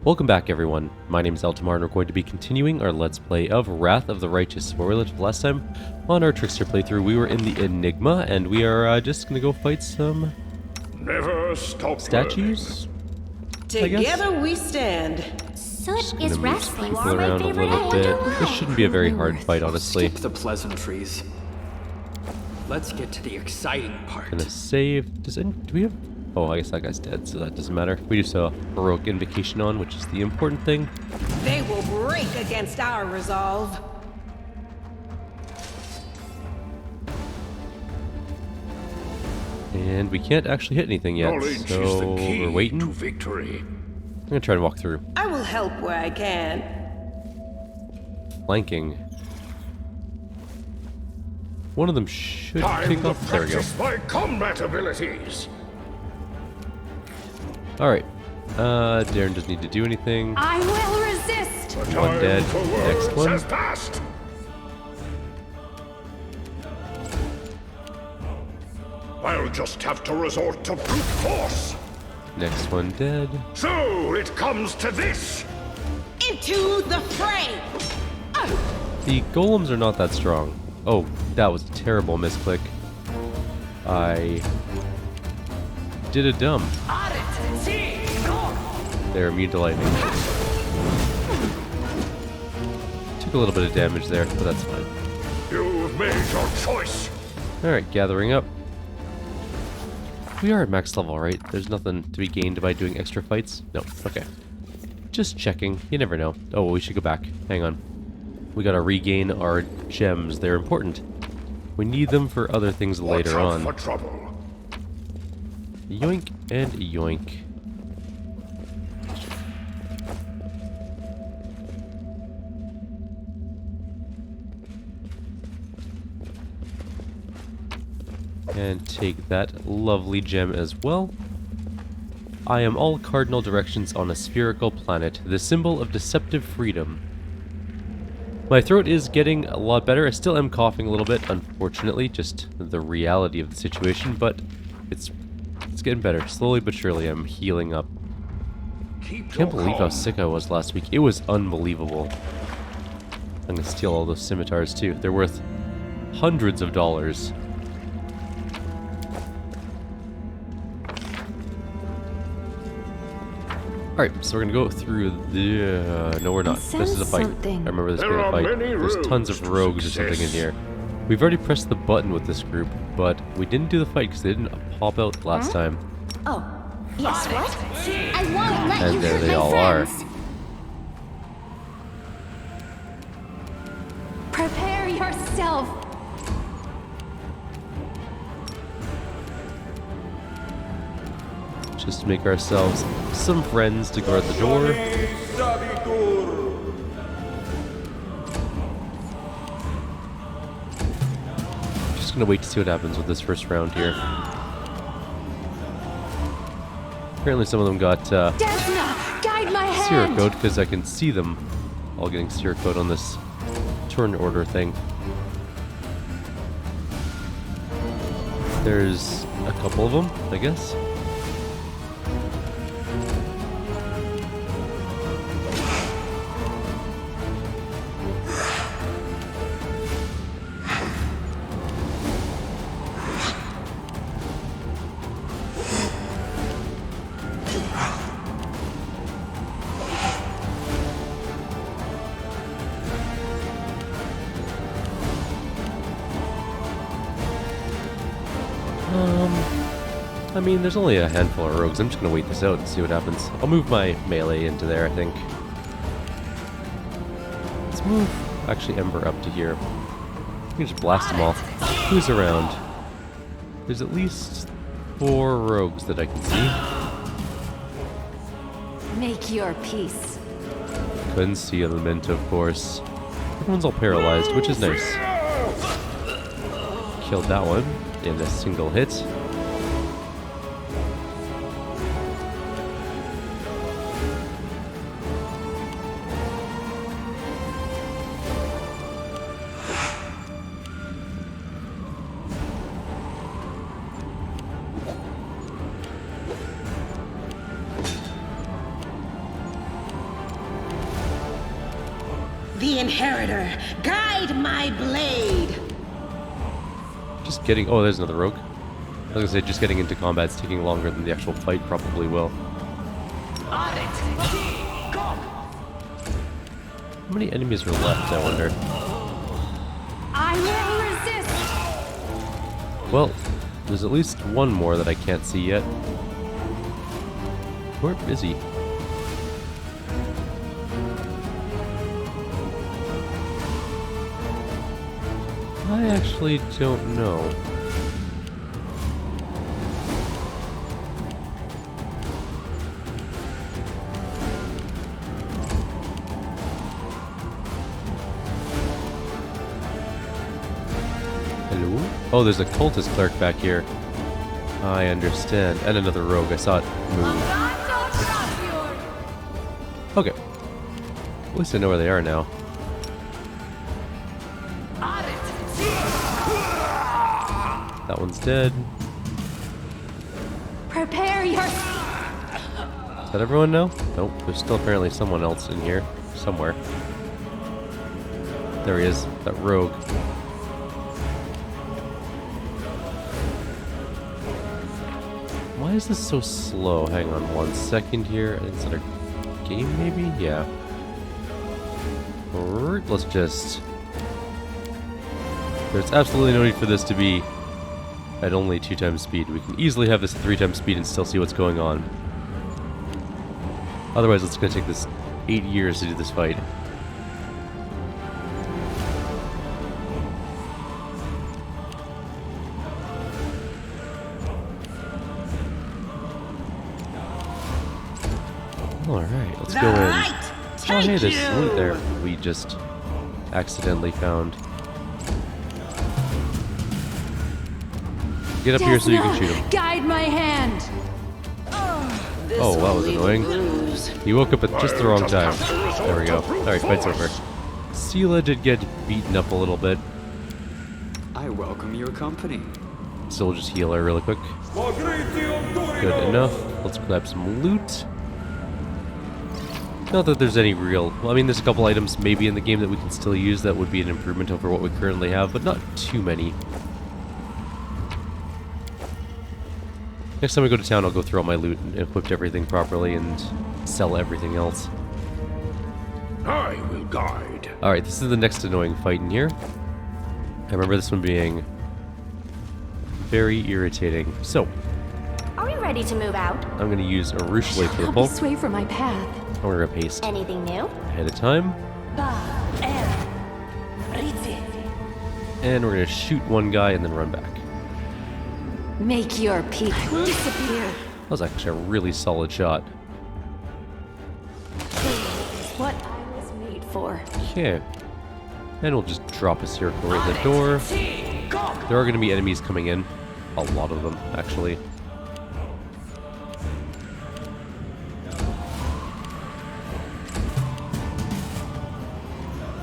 Welcome back, everyone. My name is Eltimar, and we're going to be continuing our Let's Play of Wrath of the Righteous. Where we left off last time on our Trickster playthrough, we were in the Enigma, and we are just going to go fight some statues. Together we stand. Soot is restless. People around a little bit. This shouldn't be a very hard fight, honestly. Skip the pleasantries. Let's get to the exciting part. Gonna save. Do we have? Oh, I guess that guy's dead, so that doesn't matter. We just saw heroic invocation on, which is the important thing. They will break against our resolve. And we can't actually hit anything yet, so we're waiting. To victory. I'm gonna try and walk through. I will help where I can. Flanking. One of them should Time kick to off. There we go. practice my combat abilities. Alright. Darren doesn't need to do anything. I will resist. The One time dead. for Next words one. has passed. I'll just have to resort to brute force. Next one dead. So it comes to this. Into the fray! The golems are not that strong. Oh, that was a terrible misclick. I did a dumb. They're immune to lightning. Took a little bit of damage there, but that's fine. You've made your choice. Alright, gathering up. We are at max level, right? There's nothing to be gained by doing extra fights? No, okay. Just checking. You never know. Oh, well, we should go back. Hang on. We gotta regain our gems. They're important. We need them for other things later Watch out on. for trouble. Yoink and yoink. And take that lovely gem as well. I am all cardinal directions on a spherical planet, the symbol of deceptive freedom. My throat is getting a lot better. I still am coughing a little bit, unfortunately, just the reality of the situation, but it's getting better. Slowly but surely I'm healing up. Can't believe how sick I was last week. It was unbelievable. I'm gonna steal all those scimitars too. They're worth hundreds of dollars. Alright, so we're gonna go through the... no, we're not. This is a fight. I remember this being a fight. There's tons of rogues or something in here. We've already pressed the button with this group, but we didn't do the fight because they didn't pop out last time. Oh, yes, what? I won't let you And there hurt they my all friends. are. Prepare yourself. Just to make ourselves some friends to guard the door. Just gonna wait to see what happens with this first round here. Apparently some of them got Desna, guide my Sierra hand. code because I can see them all getting Sierra code on this turn order thing. There's a couple of them, I guess. I mean, there's only a handful of rogues. I'm just gonna wait this out and see what happens. I'll move my melee into there, I think. Let's move, actually, Ember up to here. We can just blast them all. Who's around? There's at least 4 rogues that I can see. Make your peace. Concealment, of course. Everyone's all paralyzed, which is nice. Killed that one in a single hit. inheritor, guide my blade. Just getting... Oh, there's another rogue. I was gonna say, just getting into combat's taking longer than the actual fight probably will. How many enemies are left, I wonder? I will resist. Well, there's at least one more that I can't see yet. We're busy. I actually don't know. Hello? Oh, there's a cultist cleric back here. I understand. And another rogue. I saw it move. Okay. At least I know where they are now. That one's dead. Prepare your... Is that everyone now? Nope. There's still apparently someone else in here. Somewhere. There he is. That rogue. Why is this so slow? Hang on 1 second here. Is it a game maybe? Yeah. Alright, let's just... There's absolutely no need for this to be at only 2 times speed. We can easily have this at 3 times speed and still see what's going on. Otherwise, it's going to take this 8 years to do this fight. Alright, let's go in. Oh hey, there's loot there we just accidentally found. Get up here so you can shoot him. Guide my hand. Oh, that was annoying. He woke up at just the wrong time. There we go. Alright, fight's over. Sela did get beaten up a little bit. I welcome your company. So we'll just heal her really quick. Good enough. Let's grab some loot. Not that there's any real... Well, I mean, there's a couple items maybe in the game that we can still use that would be an improvement over what we currently have, but not too many. Next time we go to town, I'll go through all my loot and equip everything properly and sell everything else. I will guide. Alright, this is the next annoying fight in here. I remember this one being very irritating. So, Are we ready to move out? I'm going to use a Ruchelay Help me purple. sway from my path. I'm going to paste Anything new? ahead of time. And we're going to shoot one guy and then run back. Make your peace. Disappear. That was actually a really solid shot. What I was made for. Okay. And we'll just drop a circle right at the door. There are going to be enemies coming in. A lot of them, actually.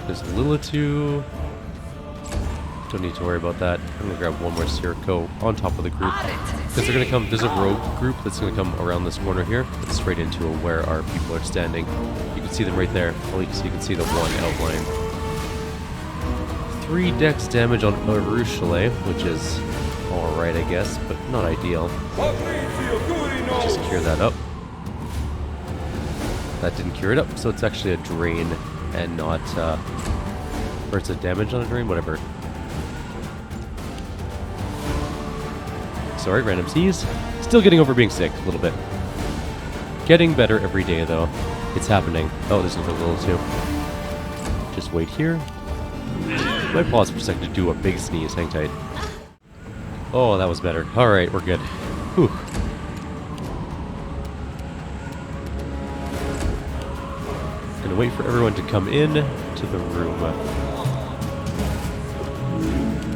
There's Lilitu. Don't need to worry about that. I'm gonna grab one more Sirocco on top of the group. Because they're gonna come, there's a rogue group that's gonna come around this corner here. It's straight into where our people are standing. You can see them right there. At least you can see the one outline. 3 dex damage on Ruchelay, which is alright, I guess, but not ideal. Just cure that up. That didn't cure it up, so it's actually a drain and not, or it's a damage on a drain, whatever. Sorry, random C's. Still getting over being sick a little bit. Getting better every day, though. It's happening. Oh, there's another little too. Just wait here. Might pause for a second to do a big sneeze. Hang tight. Oh, that was better. Alright, we're good. Whew. Gonna wait for everyone to come in to the room.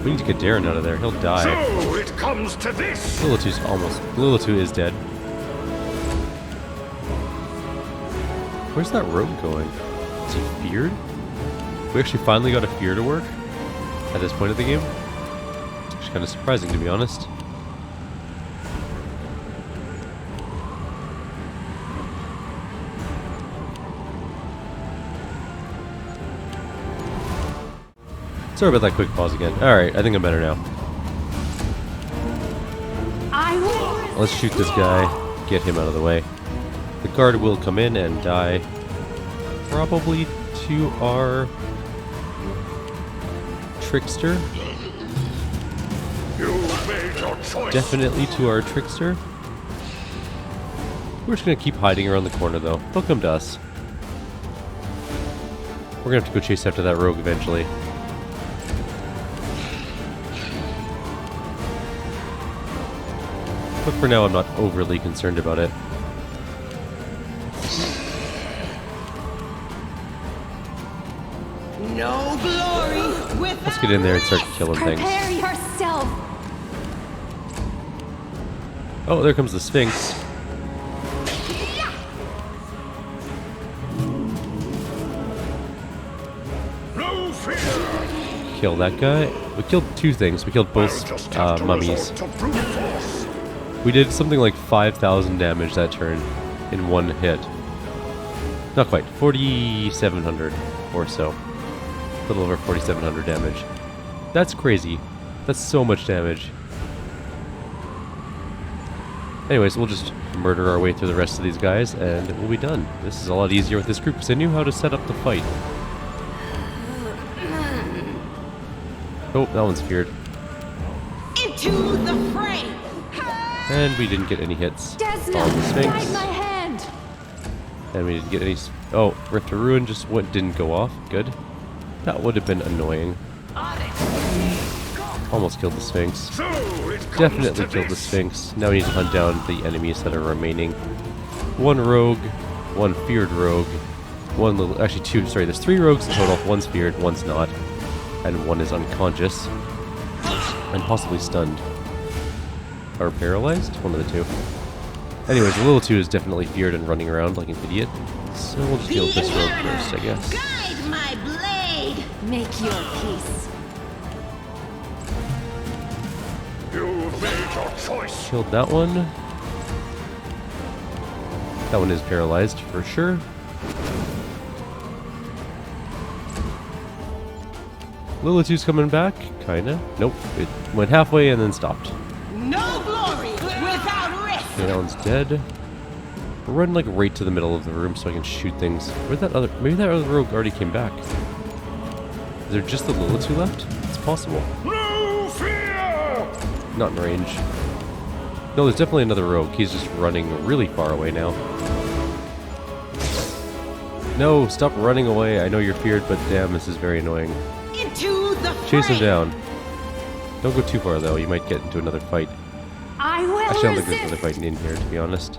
We need to get Darren out of there. He'll die. So it comes to this. Lilitu's almost... Lilitu is dead. Where's that rogue going? Is he feared? We actually finally got a fear to work at this point of the game. It's actually kind of surprising, to be honest. Sorry about that quick pause again. Alright, I think I'm better now. I will. Let's shoot this guy. Get him out of the way. The guard will come in and die. Probably to our Trickster. You made your choice. Definitely to our Trickster. We're just gonna keep hiding around the corner though. They'll come to us. We're gonna have to go chase after that rogue eventually. But for now, I'm not overly concerned about it. No glory without Let's get in there and start killing things. Prepare yourself. Oh, there comes the Sphinx. No fear. Kill that guy. We killed two things. We killed I'll both just have to mummies. resort to brute force. We did something like 5,000 damage that turn in one hit. Not quite. 4,700 or so. A little over 4,700 damage. That's crazy. That's so much damage. Anyways, we'll just murder our way through the rest of these guys and we'll be done. This is a lot easier with this group because I knew how to set up the fight. Oh, that one's feared. into the fray. And we didn't get any hits on the Desna, Sphinx. guide my hand. And we didn't get any... Oh, Rift to Ruin just didn't go off. Good. That would have been annoying. Almost killed the Sphinx. So it comes Definitely to killed the this. Sphinx. Now we need to hunt down the enemies that are remaining. One rogue, one feared rogue, one little... Actually, two. Sorry, there's 3 rogues in total. One's feared, one's not. And one is unconscious. And possibly stunned. Or paralyzed? One of the two. Anyways, the little 2 is definitely feared and running around like an idiot. So we'll just deal with this rogue first, I guess. Guide my blade. Make your peace. You've made your choice. Killed that one. That one is paralyzed for sure. Lilitu's coming back, kinda. Nope, it went halfway and then stopped. No glory without risk. Okay, that one's dead. Run like right to the middle of the room so I can shoot things. Where'd that other... Maybe that other rogue already came back. Is there just the Lilitu left? It's possible. No fear. Not in range. No, there's definitely another rogue. He's just running really far away now. No, stop running away. I know you're feared, but damn, this is very annoying. Into the fray. Chase him down. Don't go too far, though. You might get into another fight. I will Actually, I don't think there's resist. another fight in here, to be honest.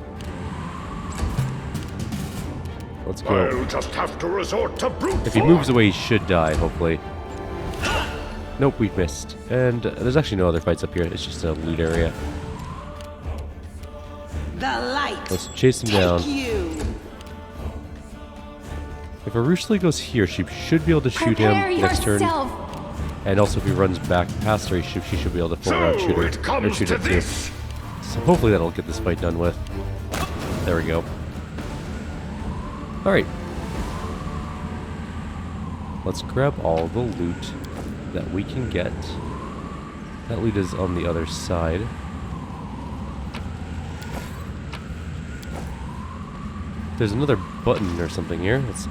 Let's go. I'll just have to resort to brute If he force. moves away, he should die, hopefully. Nope, we've missed. And there's actually no other fights up here. It's just a loot area. The light. Let's chase him Take down. you. If Arushli goes here, she should be able to shoot Prepare him next turn. yourself. And also, if he runs back past her, she should be able to full So round shoot her. it Or comes shoot to it too. this. So hopefully that'll get this fight done with. There we go. Alright. Let's grab all the loot that we can get. That loot is on the other side. There's another button or something here. Let's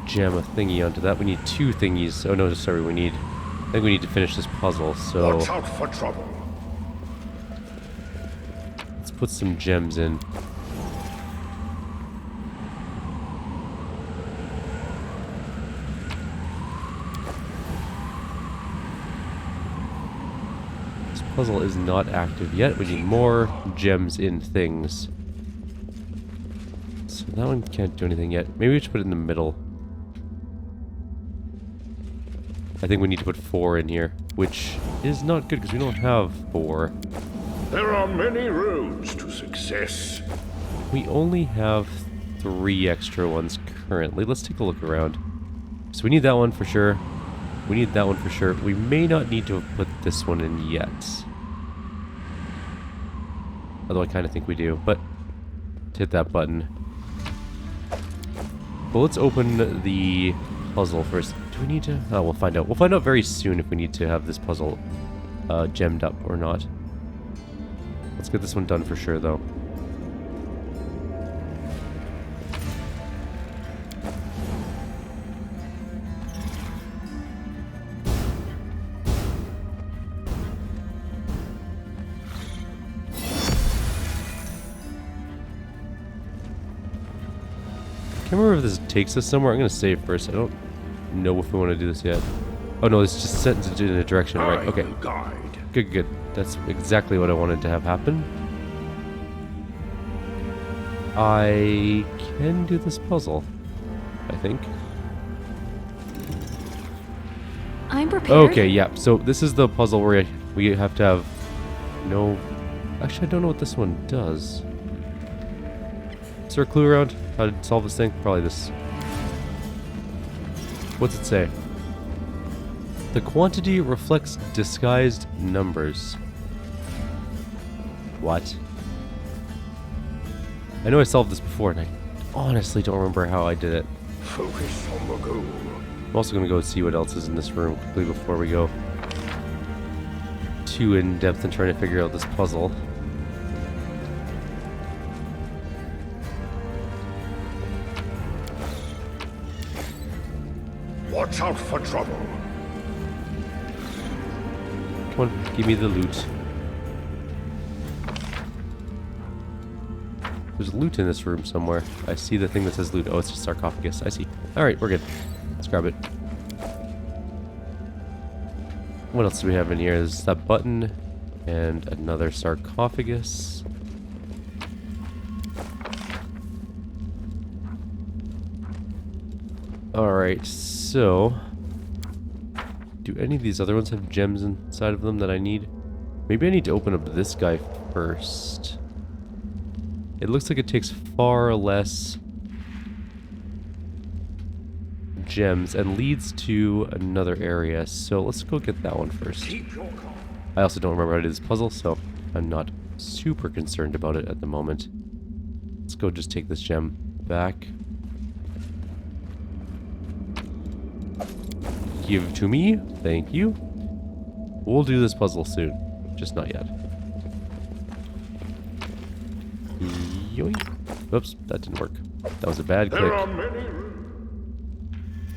jam a thingy onto that. We need 2 thingies. Oh no, sorry, I think we need to finish this puzzle, so Watch out for trouble. let's put some gems in. This puzzle is not active yet. We need more gems in things. So that one can't do anything yet. Maybe we should put it in the middle. I think we need to put 4 in here, which is not good because we don't have 4. There are many roads to success. We only have 3 extra ones currently. Let's take a look around. So we need that one for sure. We need that one for sure. We may not need to have put this one in yet. Although I kind of think we do, but let's hit that button. Well, let's open the puzzle first. Do we need to? Oh, we'll find out. We'll find out very soon if we need to have this puzzle gemmed up or not. Let's get this one done for sure, though. I can't remember if this takes us somewhere. I'm going to save first. I don't know if we want to do this yet. Oh no, this just sends it in a direction, right? Okay. Good, good. That's exactly what I wanted to have happen. I can do this puzzle, I think. I'm prepared. Okay, yeah. So this is the puzzle where we have to have no... Actually, I don't know what this one does. Is there a clue around how to solve this thing? Probably this. What's it say? The quantity reflects disguised numbers. What? I know I solved this before, and I honestly don't remember how I did it. Focus on the goal. I'm also going to go see what else is in this room quickly before we go too in-depth in trying to figure out this puzzle. Watch out for trouble. Come on, give me the loot. There's loot in this room somewhere. I see the thing that says loot. Oh, it's just sarcophagus. I see. Alright, we're good. Let's grab it. What else do we have in here? There's that button and another sarcophagus. Alright, so... do any of these other ones have gems inside of them that I need? Maybe I need to open up this guy first. It looks like it takes far less gems and leads to another area, so let's go get that one first. I also don't remember how to do this puzzle, so I'm not super concerned about it at the moment. Let's go just take this gem back. Give to me. Thank you. We'll do this puzzle soon. Just not yet. Yoink. Oops, that didn't work. That was a bad click. There are many.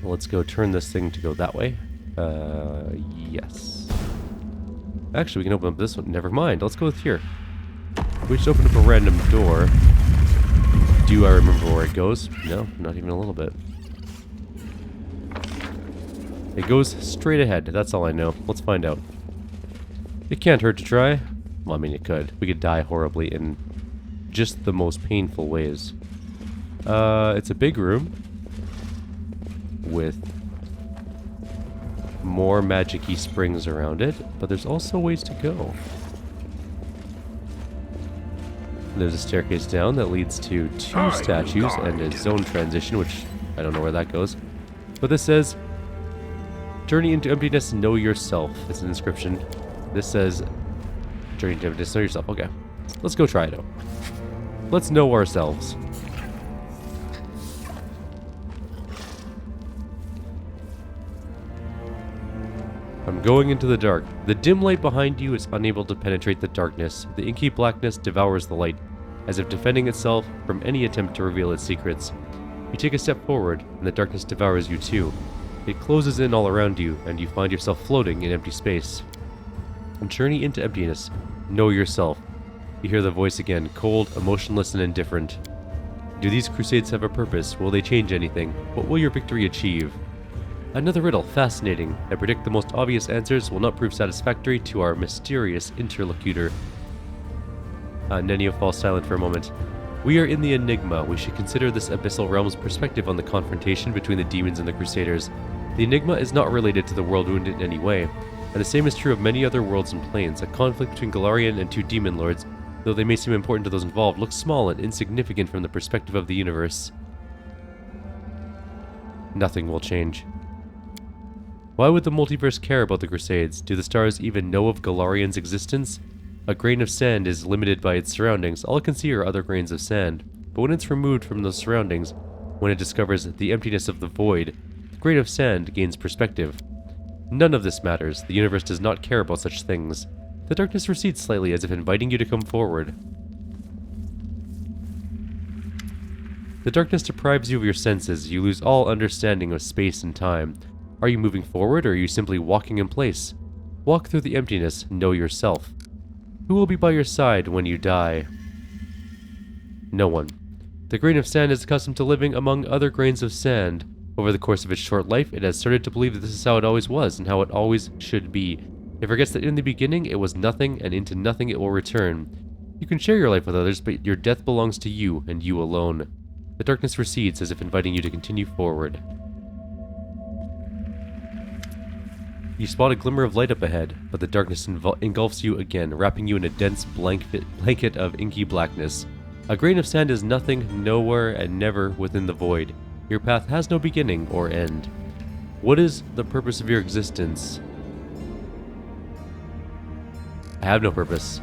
Let's go turn this thing to go that way. Yes. Actually, we can open up this one. Never mind. Let's go with here. We just opened up a random door. Do I remember where it goes? No, not even a little bit. It goes straight ahead. That's all I know. Let's find out. It can't hurt to try. Well, I mean, it could. We could die horribly in just the most painful ways. It's a big room with more magic-y springs around it, but there's also ways to go. There's a staircase down that leads to two statues and a zone transition, which I don't know where that goes. But this says, journey into emptiness, know yourself. It's an inscription. This says, journey into emptiness, know yourself. Okay, let's go try it out. Let's know ourselves. I'm going into the dark. The dim light behind you is unable to penetrate the darkness. The inky blackness devours the light, as if defending itself from any attempt to reveal its secrets. You take a step forward, and the darkness devours you too. It closes in all around you, and you find yourself floating in empty space. Journey into emptiness. Know yourself. You hear the voice again, cold, emotionless, and indifferent. Do these crusades have a purpose? Will they change anything? What will your victory achieve? Another riddle, fascinating. I predict the most obvious answers will not prove satisfactory to our mysterious interlocutor. Nenio falls silent for a moment. We are in the Enigma. We should consider this abyssal realm's perspective on the confrontation between the demons and the Crusaders. The Enigma is not related to the world wound in any way, and the same is true of many other worlds and planes. A conflict between Galarian and two demon lords, though they may seem important to those involved, looks small and insignificant from the perspective of the universe. Nothing will change. Why would the multiverse care about the Crusades? Do the stars even know of Galarian's existence? A grain of sand is limited by its surroundings. All it can see are other grains of sand. But when it's removed from those surroundings, when it discovers the emptiness of the void, the grain of sand gains perspective. None of this matters. The universe does not care about such things. The darkness recedes slightly as if inviting you to come forward. The darkness deprives you of your senses. You lose all understanding of space and time. Are you moving forward, or are you simply walking in place? Walk through the emptiness. Know yourself. Who will be by your side when you die? No one. The grain of sand is accustomed to living among other grains of sand. Over the course of its short life, it has started to believe that this is how it always was, and how it always should be. It forgets that in the beginning it was nothing, and into nothing it will return. You can share your life with others, but your death belongs to you, and you alone. The darkness recedes as if inviting you to continue forward. You spot a glimmer of light up ahead, but the darkness engulfs you again, wrapping you in a dense blanket of inky blackness. A grain of sand is nothing, nowhere, and never within the void. Your path has no beginning or end. What is the purpose of your existence? I have no purpose.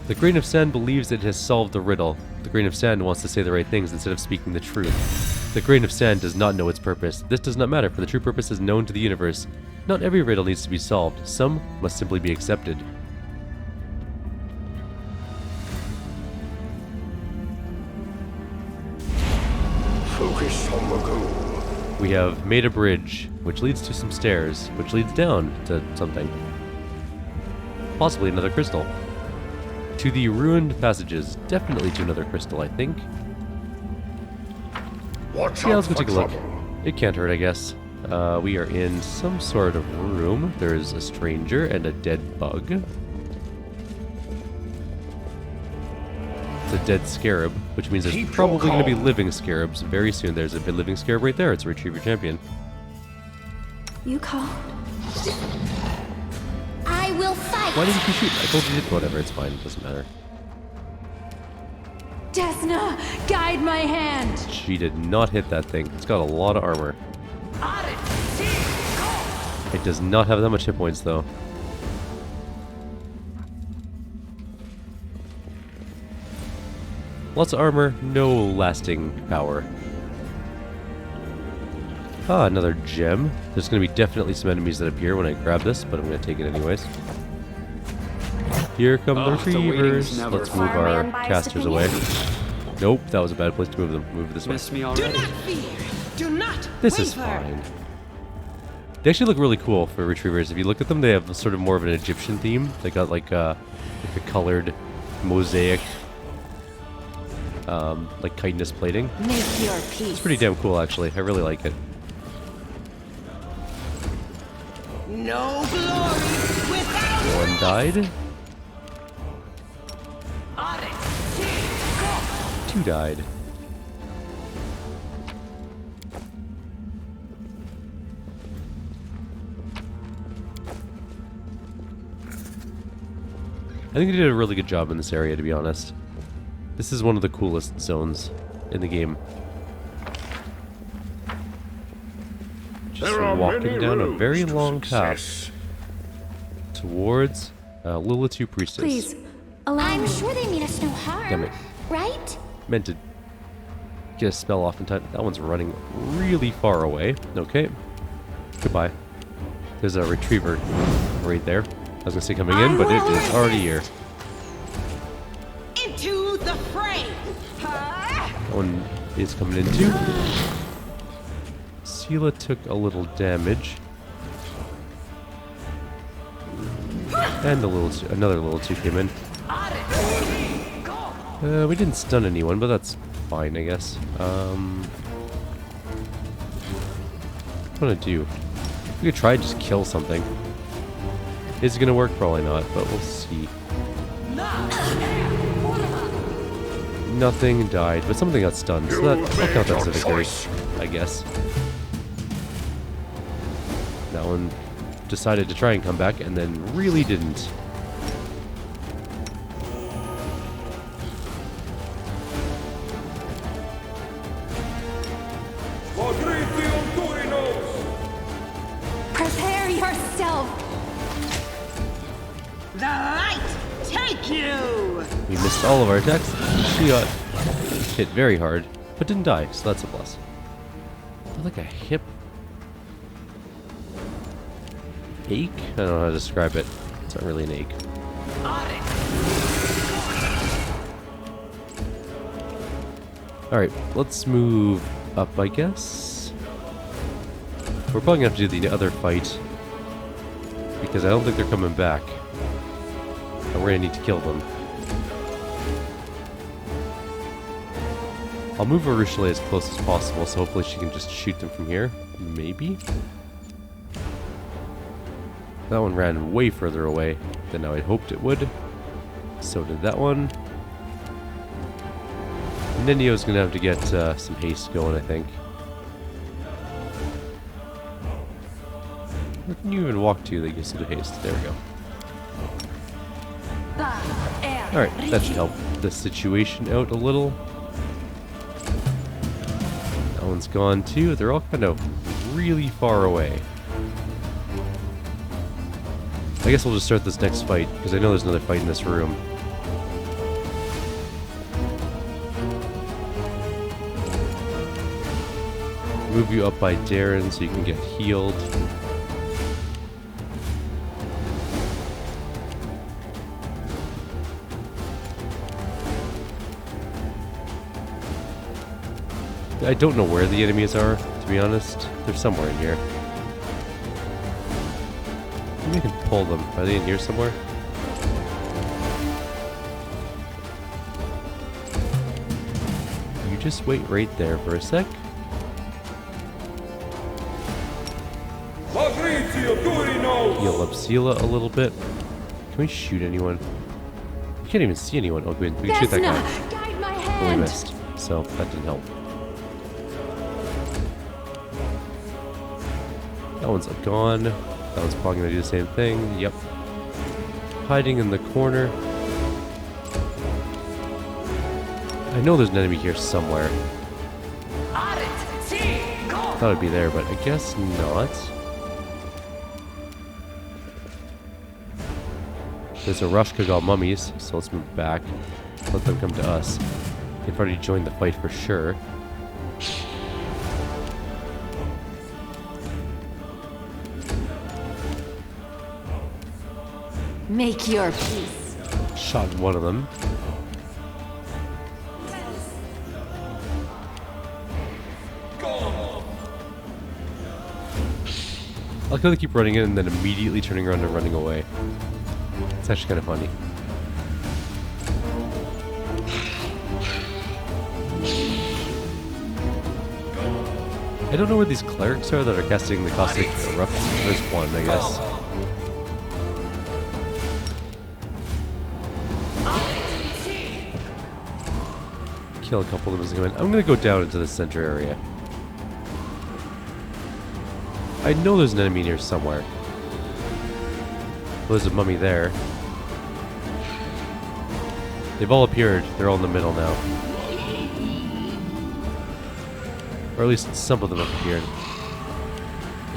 The grain of sand believes it has solved the riddle. The grain of sand wants to say the right things instead of speaking the truth. The grain of sand does not know its purpose. This does not matter, for the true purpose is known to the universe. Not every riddle needs to be solved. Some must simply be accepted. Focus on the goal. We have made a bridge, which leads to some stairs, which leads down to something. Possibly another crystal. To the ruined passages. Definitely to another crystal, I think. Watch Yeah, out let's go for take a look. trouble. It can't hurt, I guess. We are in some sort of room. There's a stranger and a dead bug. It's a dead scarab, which means there's Keep your probably going to be calm. living scarabs very soon. There's a living scarab right there. It's a retriever champion. You called. I will fight. Why didn't you shoot? I told you to. Whatever, it's fine. It doesn't matter. Desna, guide my hand. She did not hit that thing. It's got a lot of armor. It does not have that much hit points, though. Lots of armor, no lasting power. Ah, another gem. There's going to be definitely some enemies that appear when I grab this, but I'm going to take it anyways. Here come the Oh, the retrievers. waiting's never Let's move fun. our Farman biased casters away. Nope, that was a bad place to move them. Move this way. Miss me Do already? not fear. Do not This waver. is fine. They actually look really cool for retrievers. If you look at them, they have sort of more of an Egyptian theme. They got like a colored mosaic, like chitinous plating. Make your peace. It's pretty damn cool, actually. I really like it. No glory without One died. Two died. I think they did a really good job in this area, to be honest. This is one of the coolest zones in the game. Just There are walking many down a roads very to long path success. towards Lilith Priestess. Please, allow I'm sure they mean us no harm, Damn it. right? Meant to get a spell off in time. That one's running really far away. Okay. Goodbye. There's a retriever right there. I was gonna say coming in, but it is already here. into the fray. That one is coming in too. Sela took a little damage. And another little two came in. We didn't stun anyone, but that's fine, I guess. What do I do? We could try to just kill something. Is it gonna work? Probably not, but we'll see. Nothing died, but something got stunned, so that, I'll count that as a victory, I guess. That one decided to try and come back, and then really didn't. Prepare yourself. The light take you. We missed all of our attacks. She got hit very hard, but didn't die, so that's a plus. Like a hip. ache? I don't know how to describe it. It's not really an ache. Alright, let's move up, I guess. We're probably gonna have to do the other fight, because I don't think they're coming back. And we're gonna need to kill them. I'll move Urushalei as close as possible, so hopefully she can just shoot them from here. Maybe? That one ran way further away than I had hoped it would. So did that one. Ninio's gonna have to get some haste going, I think. Where can you even walk to that gets you the haste? There we go. Alright, that should help the situation out a little. That one's gone too. They're all kind of really far away. I guess we'll just start this next fight, because I know there's another fight in this room. Move you up by Darren so you can get healed. I don't know where the enemies are, to be honest. They're somewhere in here. Maybe I can pull them. Are they in here somewhere? You just wait right there for a sec. Heal up Sela a little bit. Can we shoot anyone? We can't even see anyone. Oh, good. We can shoot that guy. Guide my But we hand. missed, so that didn't help. That one's gone. That one's probably going to do the same thing. Yep. Hiding in the corner. I know there's an enemy here somewhere. Thought it'd be there, but I guess not. There's a Rushkagal mummies, so let's move back. Let them come to us. They've already joined the fight for sure. Make your peace. Shot one of them. I like how they keep running in and then immediately turning around and running away. It's actually kind of funny. I don't know where these clerics are that are casting the caustic eruption. There's one, I guess. Kill a couple of them as they come in. I'm gonna go down into the center area. I know there's an enemy in here somewhere. Well, there's a mummy there. They've all appeared. They're all in the middle now. Or at least some of them have appeared.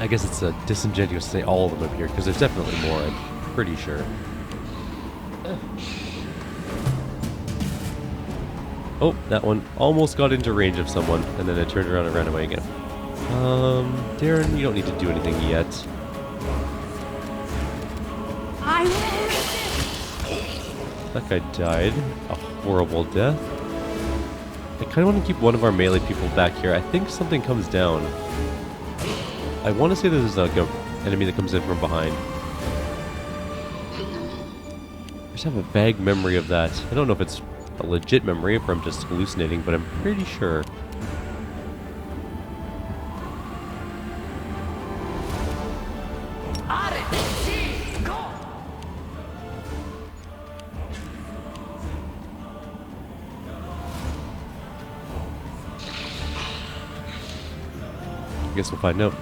I guess it's disingenuous to say all of them appeared, because there's definitely more, I'm pretty sure. Oh, that one almost got into range of someone, and then it turned around and ran away again. Darren, you don't need to do anything yet. That guy died. A horrible death. I kind of want to keep one of our melee people back here. I think something comes down. I want to say there's like an enemy that comes in from behind. I just have a vague memory of that. I don't know if it's a legit memory or I'm just hallucinating, but I'm pretty sure. I guess we'll find out.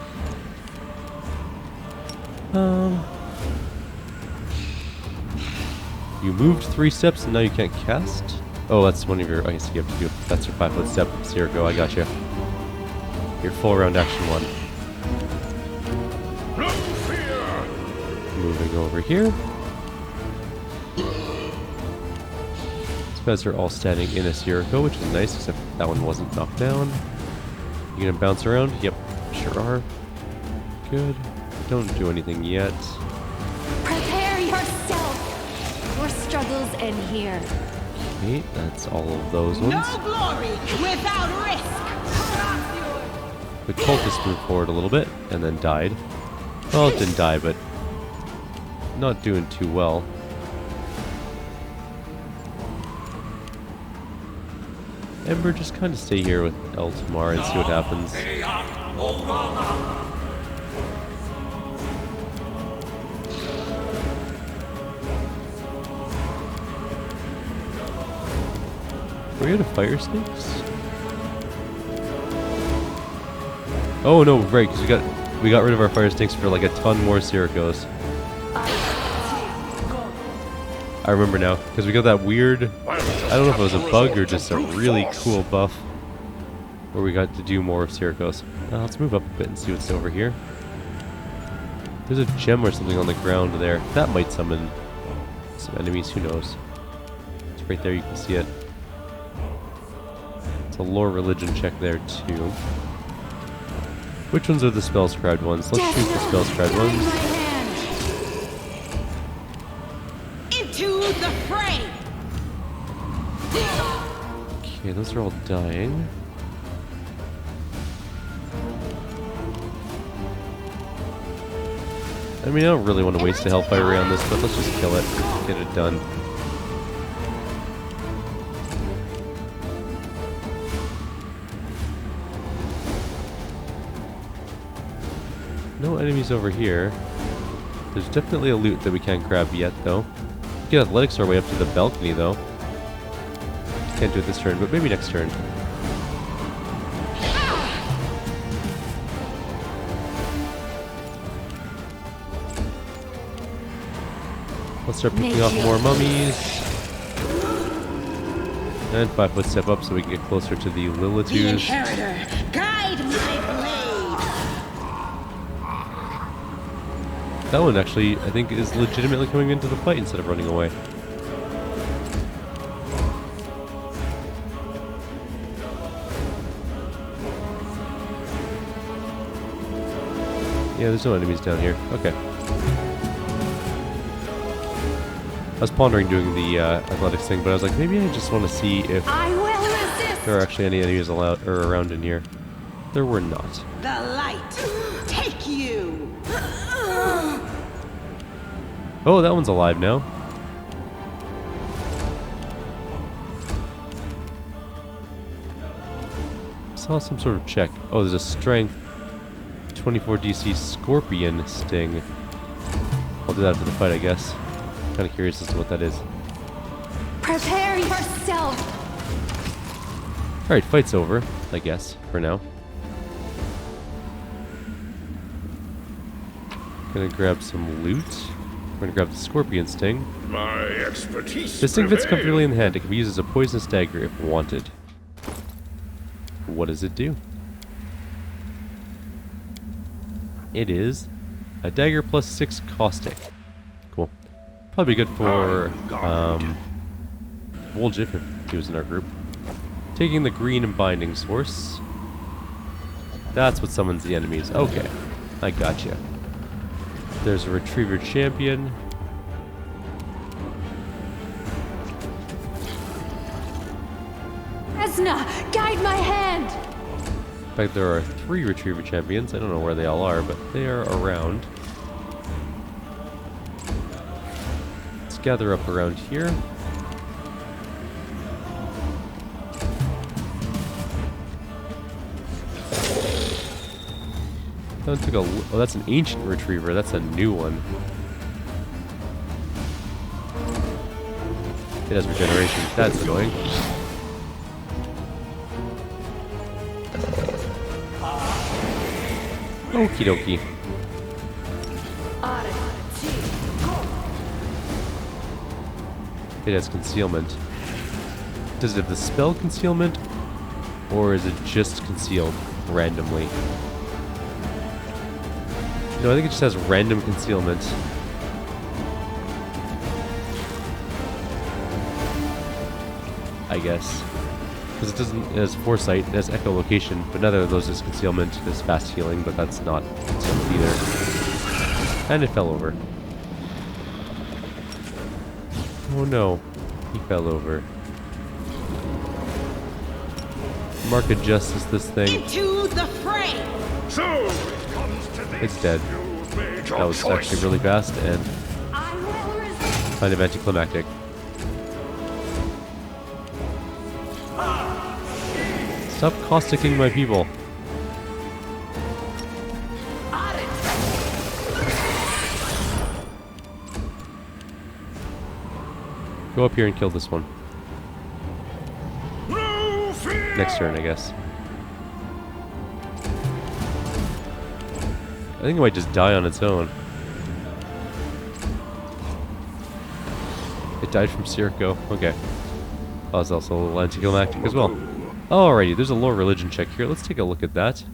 You moved 3 steps and now you can't cast? Oh, that's one of your... I guess you have to do... That's your 5-foot step. So here we go, I got you. Your full round action one. Moving over here. These guys are all standing in a Sirocco, which is nice, except that one wasn't knocked down. You gonna bounce around? Yep, sure are. Good. Don't do anything yet. yourself. Your struggles end here. Okay, that's all of those ones. No glory without risk. The cultist moved forward a little bit and then died. Well, it didn't die, but not doing too well. Ember, just kind of stay here with Eltimar and see what happens. Were you out of fire snakes? Oh no, right, because we got rid of our fire snakes for like a ton more Sirocos. I remember now, because we got that weird, I don't know if it was a bug or just a really cool buff, where we got to do more Sirocos. Let's move up a bit and see what's over here. There's a gem or something on the ground there. That might summon some enemies, who knows. It's right there, you can see it. It's a lore religion check there too. Which ones are the spell-scribed ones? Let's shoot the spell-scribed ones. Into the fray. Okay, those are all dying. I mean, I don't really want to waste a hellfire ray on this, but let's just kill it. Get it done. No enemies over here. There's definitely a loot that we can't grab yet, though. Get athletics our way up to the balcony, though. Can't do it this turn, but maybe next turn. Let's start picking off more mummies. And 5-foot step up so we can get closer to the The Lilitus. inheritor, guide my blade. That one actually, I think, is legitimately coming into the fight instead of running away. Yeah, there's no enemies down here. Okay. I was pondering doing the athletics thing, but I was like, maybe I just want to see if I will resist. there are actually any enemies allowed or around in here. There were not. The light, take you. Oh, that one's alive now. Saw some sort of check. Oh, there's a strength 24 DC scorpion sting. I'll do that for the fight, I guess. Kind of curious as to what that is. Prepare yourself. Alright, fight's over, I guess, for now. Gonna grab some loot. We're gonna grab the scorpion sting. My expertise. This thing fits comfortably prevails. in the hand. It can be used as a poisonous dagger if wanted. What does it do? It is a dagger plus 6 caustic. Cool. Probably good for Woljif if he was in our group. Taking the green and binding source. That's what summons the enemies. Okay, I gotcha. There's a retriever champion. Esna, guide my hand. In fact, there are 3 retriever champions. I don't know where they all are, but they are around. Let's gather up around here. That one took a oh, that's an ancient retriever. That's a new one. It has regeneration. That's annoying. Okie dokie. It has concealment. Does it have the spell concealment? Or is it just concealed randomly? No, I think it just has random concealment. I guess. Because it doesn't, it has foresight, it has echolocation, but neither of those is concealment. It has fast healing, but that's not concealment either. And it fell over. Oh no, he fell over. Mark adjusts this thing. Into the fray! So it comes to this. It's dead. You've made your That was choice. actually really fast and I will resist. kind of anticlimactic. Stop causticing my people. Go up here and kill this one. No fear. Next turn, I guess. I think it might just die on its own. It died from Circo. Okay. That was also a little anticlimactic as well. Alrighty, there's a lore religion check here. Let's take a look at that.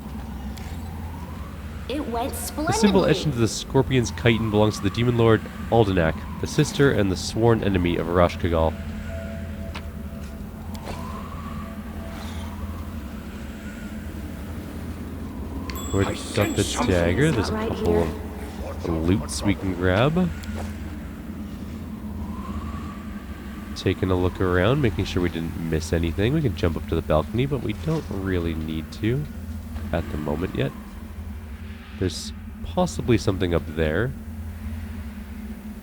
It went The splendidly. symbol etched into the scorpion's chitin belongs to the demon lord Aldenak, the sister and the sworn enemy of Arash Kagal. We've got the dagger. There's a Right couple here. of loots we can grab. Taking a look around, making sure we didn't miss anything. We can jump up to the balcony, but we don't really need to at the moment yet. There's possibly something up there.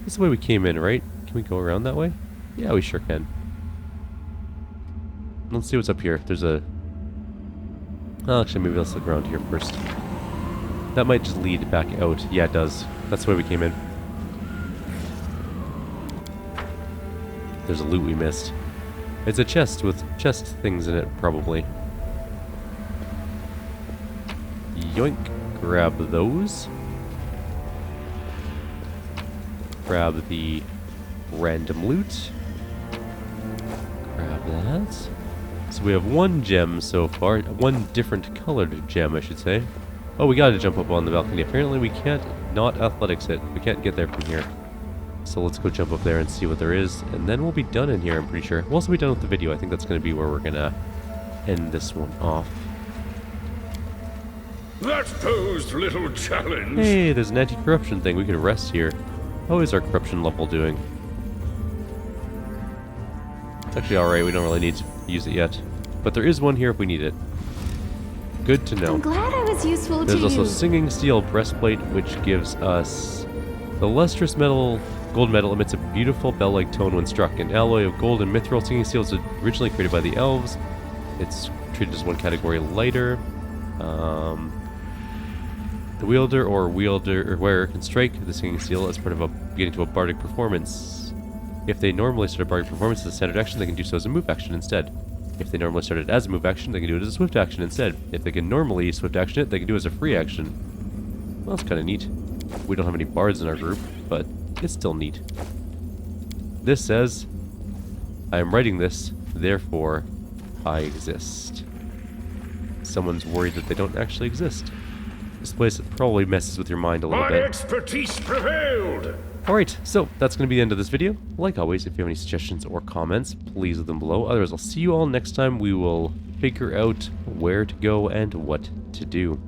This is the way we came in, right? Can we go around that way? Yeah, we sure can. Let's see what's up here. There's a... Oh, actually, maybe let's look around here first. That might just lead back out. Yeah, it does. That's the way we came in. There's a loot we missed. It's a chest with chest things in it, probably. Yoink. Grab those. Grab the random loot. Grab that. So we have one gem so far. One different colored gem, I should say. Oh, we gotta jump up on the balcony. Apparently we can't not athletics it. We can't get there from here. So let's go jump up there and see what there is. And then we'll be done in here, I'm pretty sure. We'll also be done with the video. I think that's going to be where we're going to end this one off. That posed little challenge. Hey, there's an anti-corruption thing. We can rest here. How is our corruption level doing? It's actually alright. We don't really need to use it yet. But there is one here if we need it. Good to know. I'm glad I was useful There's to also you. Singing Steel Breastplate, which gives us... The lustrous gold metal emits a beautiful bell-like tone when struck. An alloy of gold and mithril, singing steel was originally created by the elves. It's treated as one category lighter. The wielder or wearer can strike the singing steel as part of getting to a bardic performance. If they normally start a bardic performance as a standard action, they can do so as a move action instead. If they normally start it as a move action, they can do it as a swift action instead. If they can normally swift action it, they can do it as a free action. Well, that's kind of neat. We don't have any bards in our group, but it's still neat. This says, I am writing this, therefore I exist. Someone's worried that they don't actually exist. This place probably messes with your mind a little My bit. expertise prevailed. Alright, so that's going to be the end of this video. Like always, if you have any suggestions or comments, please leave them below. Otherwise, I'll see you all next time. We will figure out where to go and what to do.